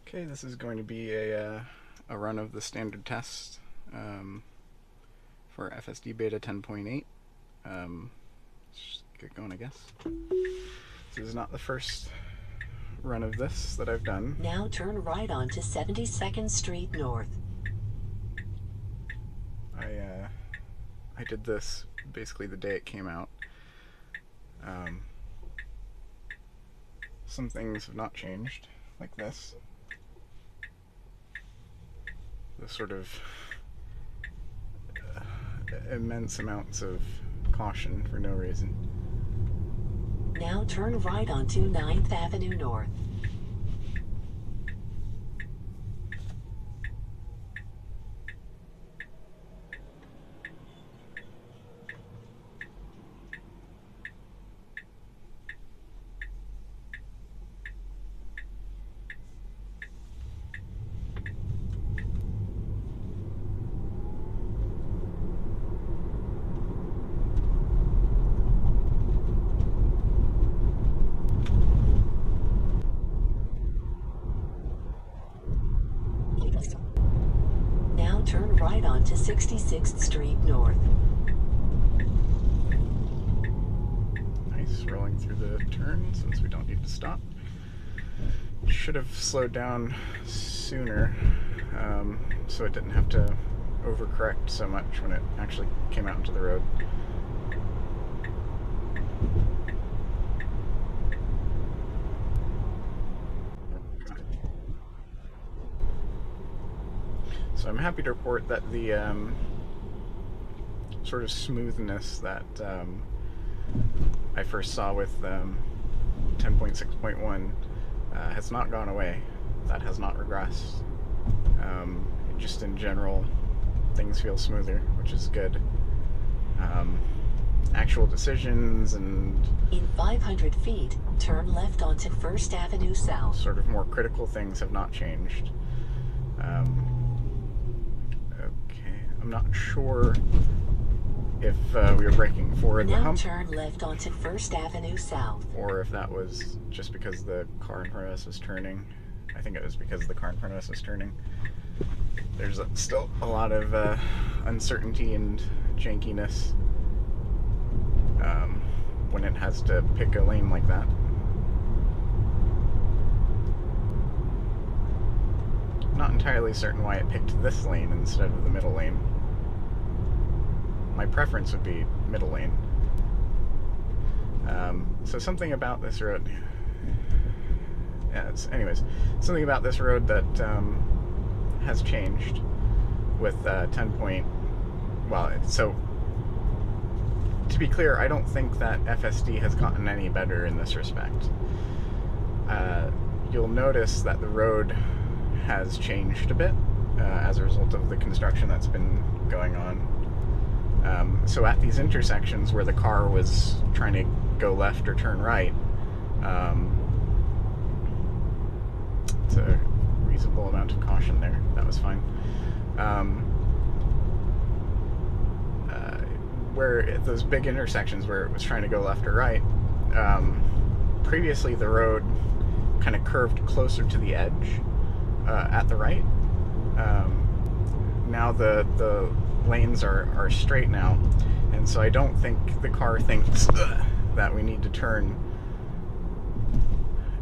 Okay, this is going to be a run of the standard test for FSD beta 10.8. Let's just get going, I guess. This is not the first run of this that I've done. Now turn right onto 72nd Street North. I did this basically the day it came out. Some things have not changed, like this. The sort of immense amounts of caution for no reason. Now turn right onto 9th Avenue North. Now turn right onto 66th Street North. Nice, rolling through the turn since we don't need to stop. Should have slowed down sooner, so it didn't have to overcorrect so much when it actually came out into the road. So I'm happy to report that the sort of smoothness that I first saw with 10.6.1 has not gone away. That has not regressed. Just in general, things feel smoother, which is good. Actual decisions and In 500 feet, turn left onto 1st Avenue South. sort of more critical things have not changed. Okay, I'm not sure if we were braking for the Now hump, turn left onto 1st Avenue South. or if that was just because the car in front of us was turning. I think it was because the car in front of us was turning. There's still a lot of uncertainty and jankiness when it has to pick a lane like that. Not entirely certain why it picked this lane instead of the middle lane. My preference would be middle lane. So something about this road, anyways, something about this road that has changed with 10. Well, so to be clear, I don't think that FSD has gotten any better in this respect. You'll notice that the road has changed a bit as a result of the construction that's been going on. So at these intersections where the car was trying to go left or turn right, it's a reasonable amount of caution there. That was fine. Where at those big intersections where it was trying to go left or right, previously the road kind of curved closer to the edge at the right. Now the lanes are straight now, and so I don't think the car thinks that we need to turn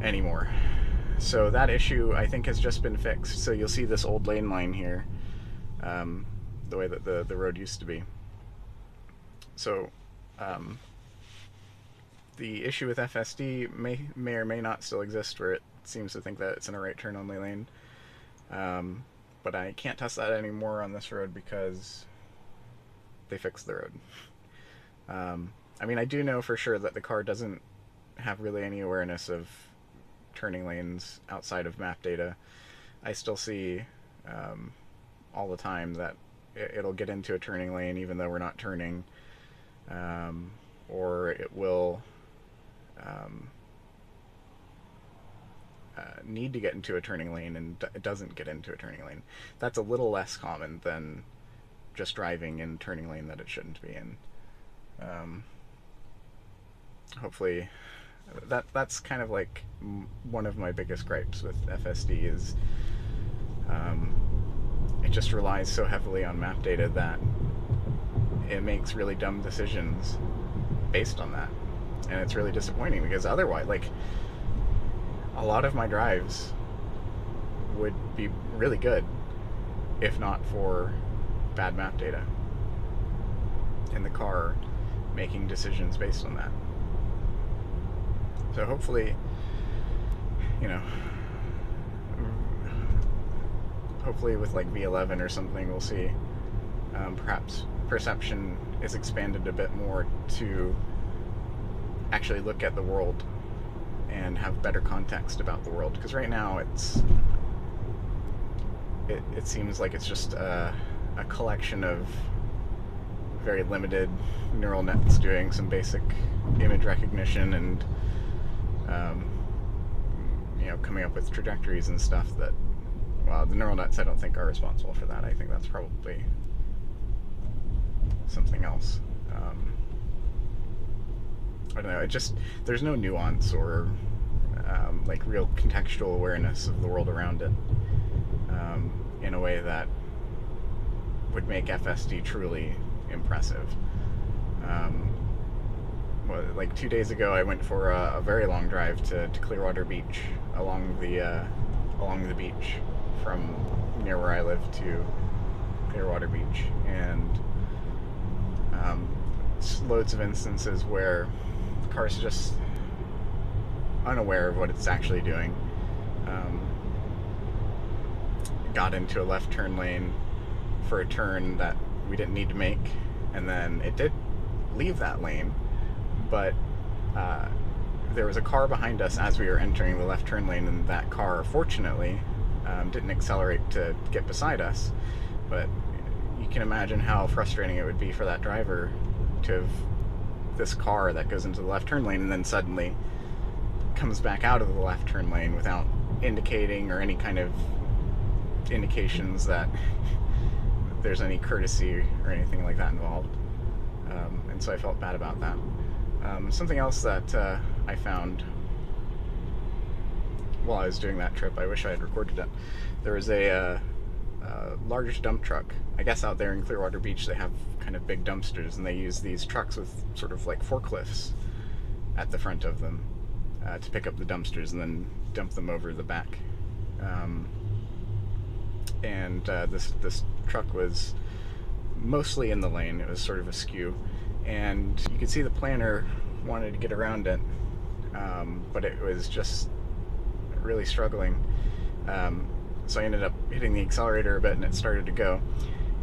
anymore. So that issue, I think, has just been fixed. So you'll see this old lane line here, the way that the road used to be. So the issue with FSD may or may not still exist, where it seems to think that it's in a right turn only lane. But I can't test that anymore on this road because they fixed the road. I mean, I do know for sure that the car doesn't have really any awareness of turning lanes outside of map data. I still see all the time that it'll get into a turning lane even though we're not turning, or it will need to get into a turning lane and it doesn't get into a turning lane. That's a little less common than just driving in a turning lane that it shouldn't be in. Hopefully that's kind of like one of my biggest gripes with FSD is um, it just relies so heavily on map data that it makes really dumb decisions based on that, and it's really disappointing because otherwise, like, a lot of my drives would be really good if not for bad map data and the car making decisions based on that. So hopefully, you know, hopefully with like V11 or something, we'll see perhaps perception is expanded a bit more to actually look at the world and have better context about the world. Because right now it seems like it's just a collection of very limited neural nets doing some basic image recognition and coming up with trajectories and stuff that, well, the neural nets I don't think are responsible for that. I think that's probably something else. I don't know, it just, there's no nuance or like real contextual awareness of the world around it in a way that would make FSD truly impressive. Well, like 2 days ago, I went for a very long drive to Clearwater Beach along the beach from near where I live to Clearwater Beach, and loads of instances where the car's just unaware of what it's actually doing. Got into a left turn lane for a turn that we didn't need to make, and then it did leave that lane, but there was a car behind us as we were entering the left turn lane, and that car, fortunately, didn't accelerate to get beside us. But you can imagine how frustrating it would be for that driver to have this car that goes into the left turn lane and then suddenly comes back out of the left turn lane without indicating or any kind of indications that there's any courtesy or anything like that involved. And so I felt bad about that. Something else that I found while I was doing that trip, I wish I had recorded it. There was a large dump truck. I guess out there in Clearwater Beach they have kind of big dumpsters, and they use these trucks with sort of like forklifts at the front of them to pick up the dumpsters and then dump them over the back. This truck was mostly in the lane. It was sort of askew, and you could see the planner wanted to get around it, but it was just really struggling. So I ended up hitting the accelerator a bit, and it started to go,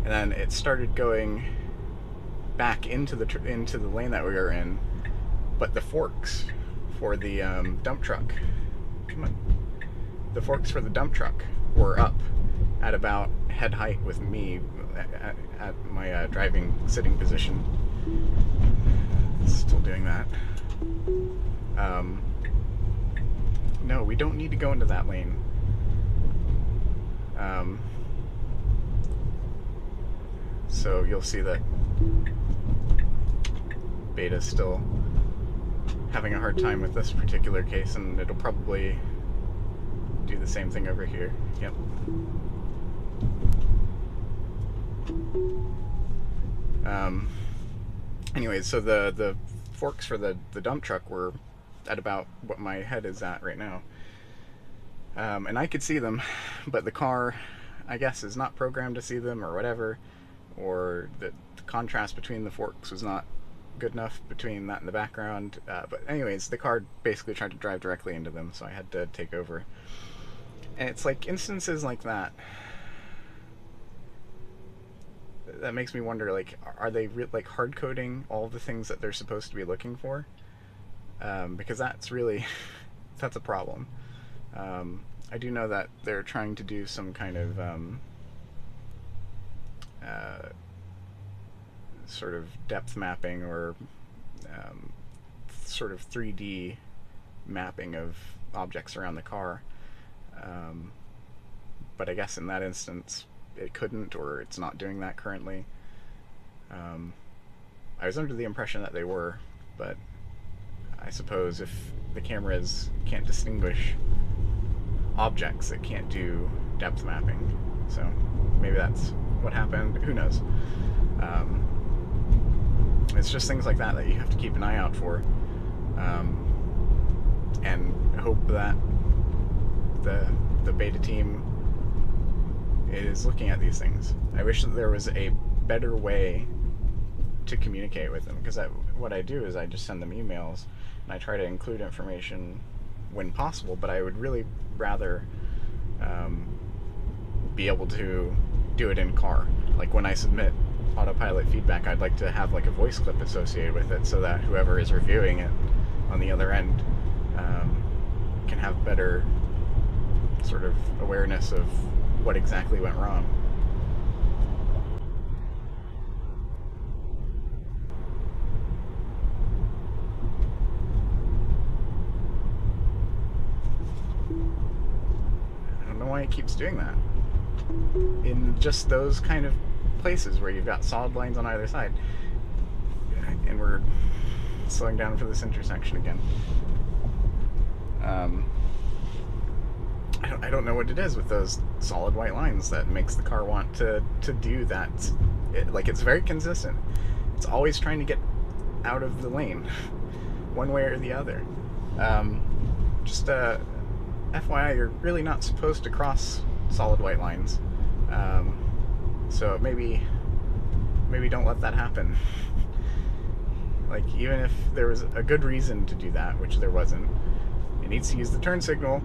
and then it started going back into the lane that we were in, but the forks for the dump truck, the forks for the dump truck were up at about head height with me at my driving sitting position. Still doing that. No, we don't need to go into that lane. So you'll see that Beta's still having a hard time with this particular case, and it'll probably do the same thing over here. Yep. Anyways, so the forks for the dump truck were at about what my head is at right now. And I could see them, but the car, I guess, is not programmed to see them or whatever, or the contrast between the forks was not good enough between that and the background. But anyways, the car basically tried to drive directly into them, so I had to take over. And it's like instances like that that makes me wonder, like, are they like hard coding all the things that they're supposed to be looking for? Because that's really that's a problem. I do know that they're trying to do some kind of sort of depth mapping or sort of 3D mapping of objects around the car. But I guess in that instance it couldn't, or it's not doing that currently. I was under the impression that they were, but I suppose if the cameras can't distinguish objects, it can't do depth mapping. So maybe that's what happened. Who knows? It's just things like that that you have to keep an eye out for, and hope that the beta team is looking at these things. I wish that there was a better way to communicate with them, because what I do is I just send them emails and I try to include information when possible, but I would really rather be able to do it in car. Like when I submit autopilot feedback, I'd like to have like a voice clip associated with it, so that whoever is reviewing it on the other end can have better sort of awareness of what exactly went wrong. I don't know why it keeps doing that in just those kind of places where you've got solid lines on either side. And we're slowing down for this intersection again. I don't know what it is with those solid white lines that makes the car want to do that. It's very consistent. It's always trying to get out of the lane, one way or the other. Just FYI, you're really not supposed to cross solid white lines. So maybe don't let that happen. Like, even if there was a good reason to do that, which there wasn't, it needs to use the turn signal,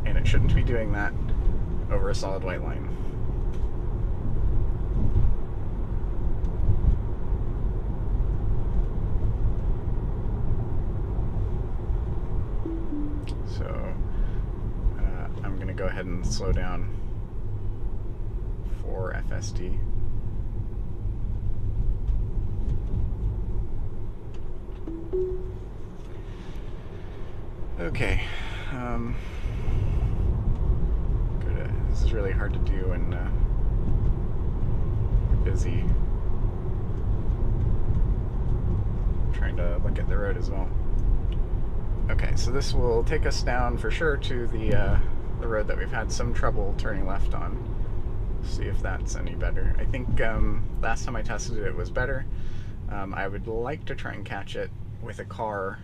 and it shouldn't be doing that over a solid white line. So I'm going to go ahead and slow down for FSD. Okay. This is really hard to do when you're busy trying to look at the road as well. Okay, so this will take us down for sure to the road that we've had some trouble turning left on. See if that's any better. I think last time I tested it, it was better. I would like to try and catch it with a car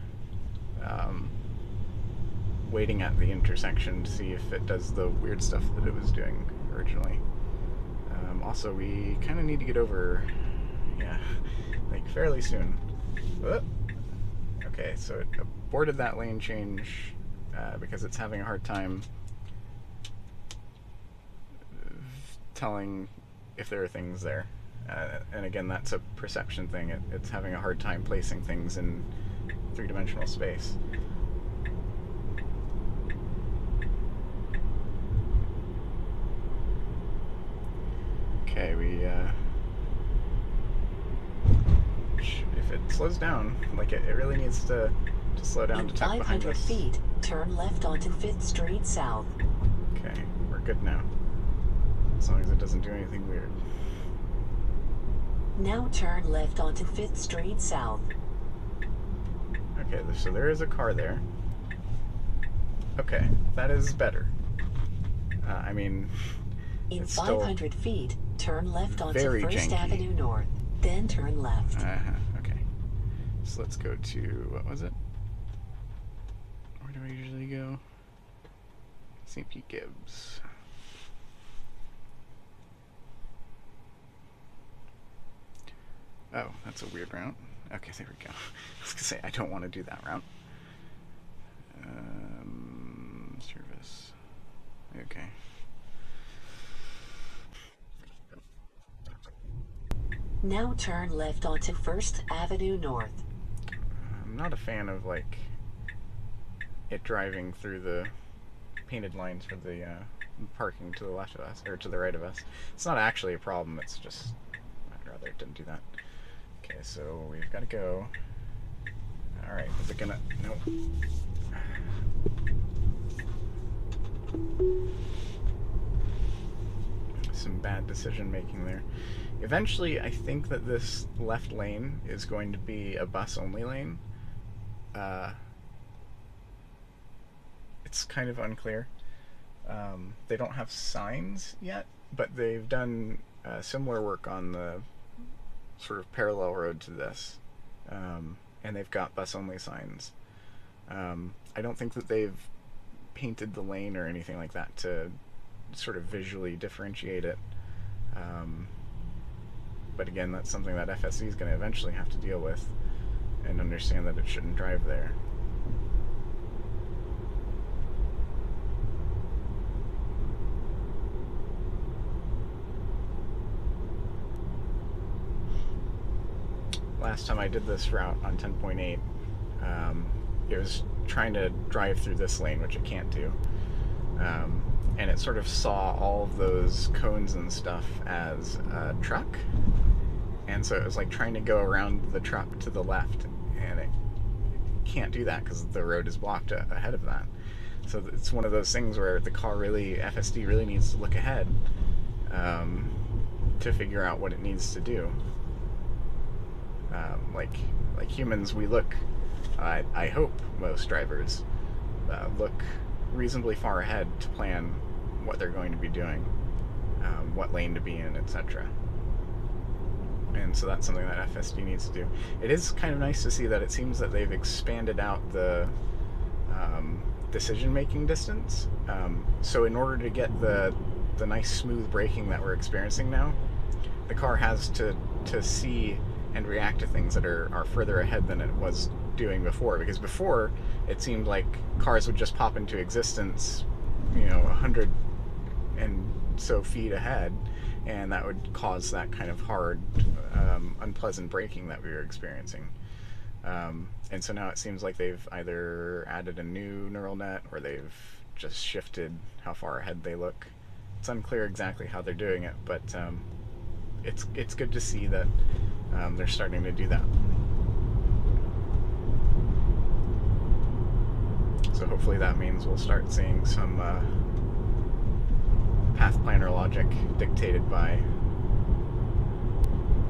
waiting at the intersection to see if it does the weird stuff that it was doing originally. Also, we kind of need to get over, like fairly soon. Okay, so it aborted that lane change because it's having a hard time telling if there are things there. And again, that's a perception thing. It's having a hard time placing things in three-dimensional space. Okay, if it slows down, like it really needs to slow down to tuck behind us. 500 feet, turn left onto 5th Street South. Okay, we're good now. As long as it doesn't do anything weird. Now turn left onto 5th Street South. Okay, so there is a car there. Okay, that is better. I mean, in it's 500 feet, turn left onto very 1st janky. Avenue North, then turn left. Okay. So let's go to, what was it? Where do I usually go? St. Pete Gibbs. Oh, that's a weird route. Okay, there we go. I was gonna say, I don't want to do that route. Service. Okay. Now turn left onto 1st Avenue North. I'm not a fan of, like, it driving through the painted lines for the parking to the left of us, or to the right of us. It's not actually a problem, it's just, I'd rather it didn't do that. Okay, so we've got to go. Alright, is it gonna... Nope. Some bad decision making there. Eventually, I think that this left lane is going to be a bus-only lane. it's kind of unclear. They don't have signs yet, but they've done similar work on the sort of parallel road to this, and they've got bus-only signs. I don't think that they've painted the lane or anything like that to sort of visually differentiate it. But again, that's something that FSD is going to eventually have to deal with and understand that it shouldn't drive there. Last time I did this route on 10.8, it was trying to drive through this lane, which it can't do. And it sort of saw all of those cones and stuff as a truck. And so it was like trying to go around the truck to the left, and it can't do that because the road is blocked ahead of that. So it's one of those things where the car really, FSD really needs to look ahead to figure out what it needs to do. Like humans, we look, I hope most drivers look reasonably far ahead to plan what they're going to be doing, what lane to be in, etc. And so that's something that FSD needs to do. It is kind of nice to see that it seems that they've expanded out the decision-making distance. So in order to get the nice smooth braking that we're experiencing now, the car has to see and react to things that are further ahead than it was doing before. Because before, it seemed like cars would just pop into existence, 100 and so feet ahead, and that would cause that kind of hard, unpleasant braking that we were experiencing. And so now it seems like they've either added a new neural net or they've just shifted how far ahead they look. It's unclear exactly how they're doing it, but it's good to see that they're starting to do that. So hopefully that means we'll start seeing some path planner logic dictated by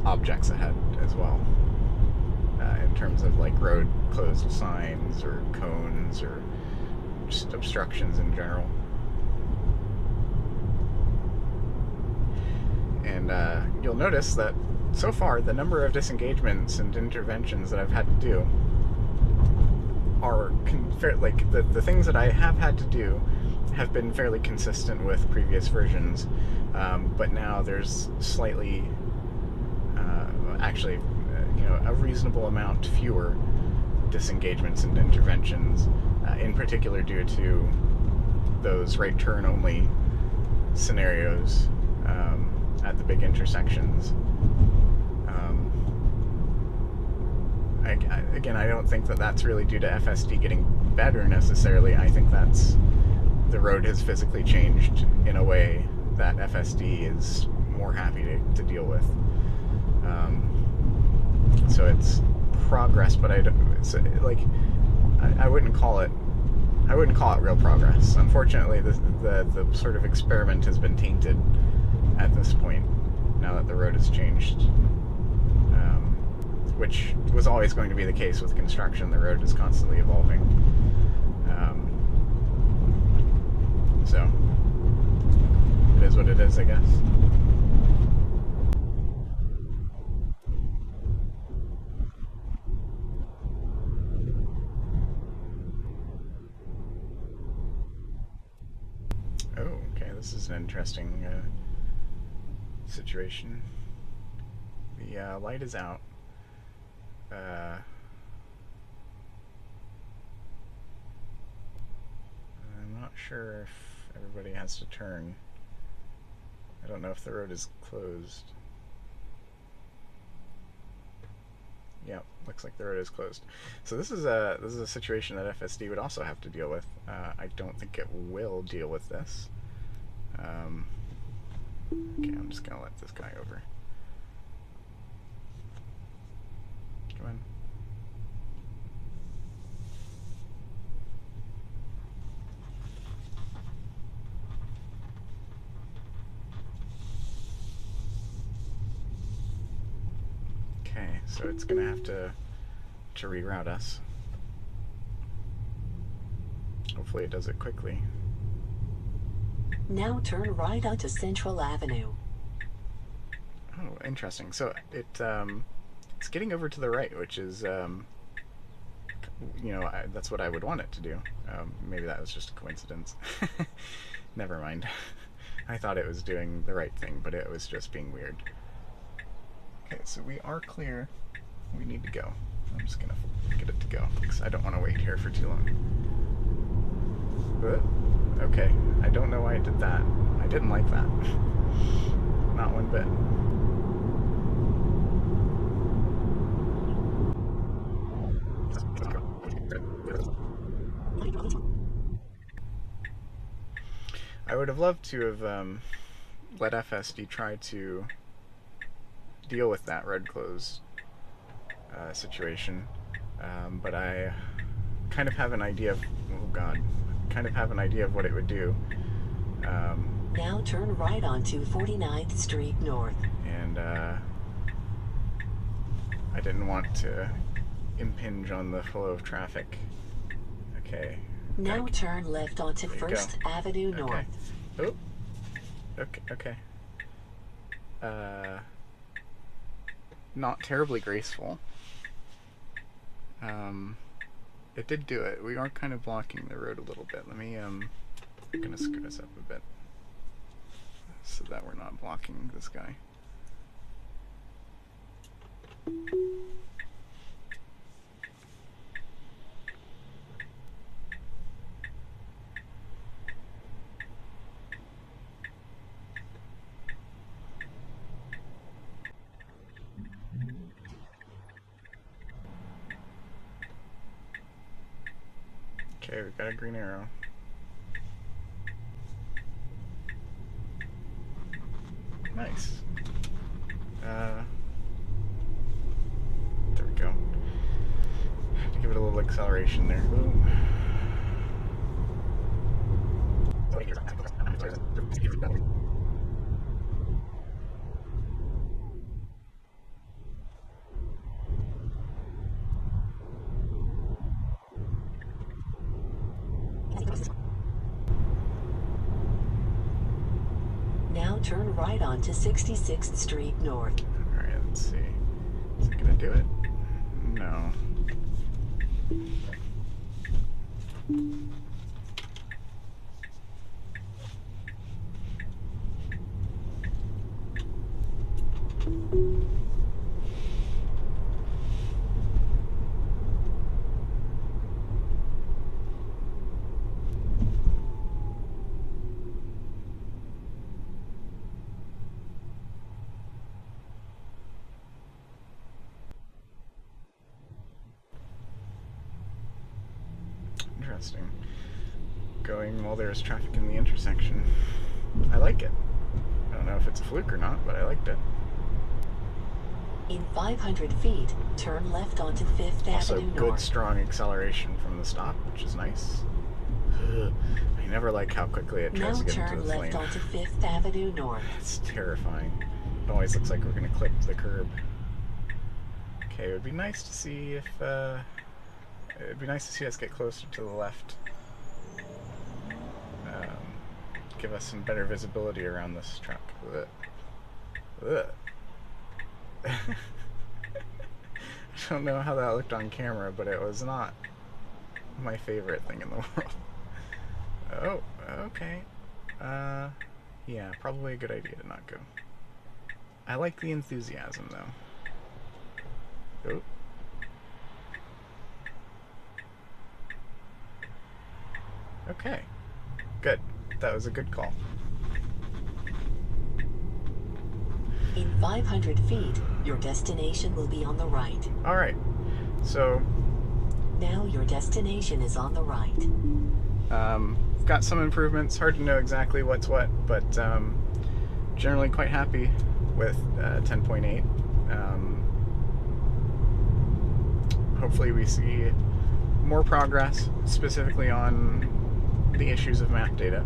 objects ahead as well, in terms of like road closed signs or cones or just obstructions in general. And you'll notice that so far the number of disengagements and interventions that I've had to do are like the things that I have had to do have been fairly consistent with previous versions, but now there's slightly, actually, a reasonable amount fewer disengagements and interventions, in particular due to those right turn only scenarios at the big intersections. Again, I don't think that that's really due to FSD getting better necessarily. I think that's the road has physically changed in a way that FSD is more happy to deal with. So it's progress, but I wouldn't call it real progress. Unfortunately, the sort of experiment has been tainted at this point now that the road has changed. Which was always going to be the case with construction. The road is constantly evolving. So, it is what it is, I guess. Oh, okay, this is an interesting situation. The light is out. I'm not sure if everybody has to turn. I don't know if the road is closed. Yeah, looks like the road is closed. So this is a situation that FSD would also have to deal with. I don't think it will deal with this. Okay, I'm just gonna let this guy over. Come on. Okay, so it's gonna have to reroute us. Hopefully it does it quickly. Now turn right onto Central Avenue. Oh, interesting. So it's getting over to the right, which is, that's what I would want it to do. Maybe that was just a coincidence. Never mind. I thought it was doing the right thing, but it was just being weird. Okay, so we are clear. We need to go. I'm just gonna get it to go, because I don't want to wait here for too long. But, okay, I don't know why I did that. I didn't like that. Not one bit. I would have loved to have let FSD try to deal with that red close situation, but I kind of have an idea of, kind of have an idea of what it would do. Now turn right onto 49th Street North. And I didn't want to impinge on the flow of traffic. Okay. Now turn left onto First Avenue North. Oh. Okay. Not terribly graceful. It did do it. We are kind of blocking the road a little bit. Let me, I'm gonna scoot us up a bit so that we're not blocking this guy. Okay, we've got a green arrow. Nice. There we go. Have to give it a little acceleration there. Ooh. Now turn right onto 66th Street North. Alright, let's see. Is it gonna do it? No. Interesting. Going while there's traffic in the intersection. I like it. I don't know if it's a fluke or not, but I liked it. In 500 feet, turn left onto 5th Also, Avenue good North. strong acceleration from the stop, which is nice. Ugh. I never like how quickly it tries Now to get into turn the left lane. onto 5th Avenue North. It's terrifying. It always looks like we're gonna clip the curb. Okay, it would be nice to see if, it'd be nice to see us get closer to the left. Give us some better visibility around this truck. Ugh. Ugh. I don't know how that looked on camera, but it was not my favorite thing in the world. Oh, okay. Yeah, probably a good idea to not go. I like the enthusiasm, though. Oh. Okay. Good. That was a good call. In 500 feet, your destination will be on the right. Alright. So, Now your destination is on the right. got some improvements. Hard to know exactly what's what, but generally quite happy with 10.8. Hopefully we see more progress, specifically on the issues of map data.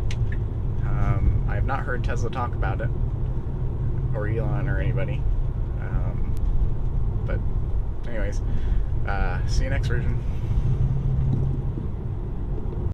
I have not heard Tesla talk about it, or Elon or anybody. But anyways, see you next version.